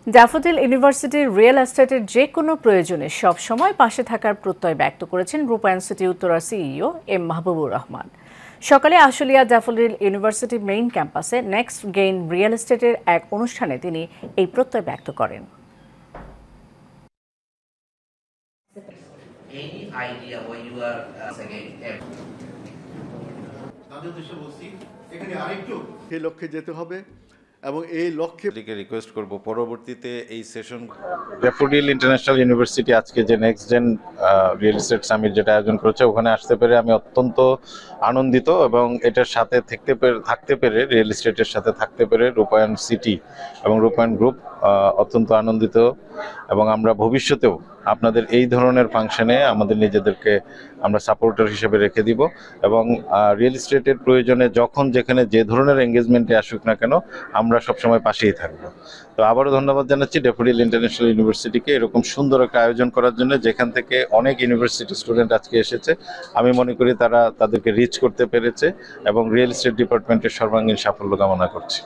Daffodil ইউনিভার্সিটির real এস্টেটের যে কোনো প্রয়োজনে সবসময় পাশে থাকার প্রত্যয় ব্যক্ত করেছেন রূপায়ণ সিটি উত্তরার সিইও এম মাহবুবুর রহমান। সকালে আশুলিয়া ড্যাফোডিল ইউনিভার্সিটি মেইন ক্যাম্পাসে নেক্সট গেইন রিয়েল এস্টেটের এক অনুষ্ঠানে তিনি এই প্রত্যয় ব্যক্ত করেন। সেই লক্ষ্যে যেতে হবে এবং এই লক্ষ্যে রিকোয়েস্ট করব পরবর্তীতে এই সেশন ড্যাফোডিল ইন্টারন্যাশনাল ইউনিভার্সিটি আজকে যে next gen real estate summit যেটা আয়োজন করেছে ওখানে আসতে পেরে আমি অত্যন্ত আনন্দিত এবং এটার সাথে থাকতে পেরে রিয়েল এস্টেটের সাথে থাকতে পেরে রূপায়ণ সিটি এবং রূপায়ণ গ্রুপ অত্যন্ত আনন্দিত এবং আমরা ভবিষ্যতেও আপনাদের এই ধরনের ফাংশনে আমাদের নিজেদেরকে আমরা সাপোর্টার হিসেবে রেখে দিব এবং রিয়েল এস্টেটের প্রয়োজনে যখন যেখানে যে ধরনের এঙ্গেজমেন্টে আসুক না কেন আমরা সবসময় পাশেই থাকবো। তো আবারও ধন্যবাদ জানাচ্ছি ড্যাফোডিল ইন্টারন্যাশনাল ইউনিভার্সিটিকে এরকম সুন্দর একটা আয়োজন করার জন্য, যেখান থেকে অনেক ইউনিভার্সিটি স্টুডেন্ট আজকে এসেছে। আমি মনে করি তারা তাদেরকে রিচ করতে পেরেছে এবং রিয়েল এস্টেট ডিপার্টমেন্টের সর্বাঙ্গীন সাফল্য কামনা করছি।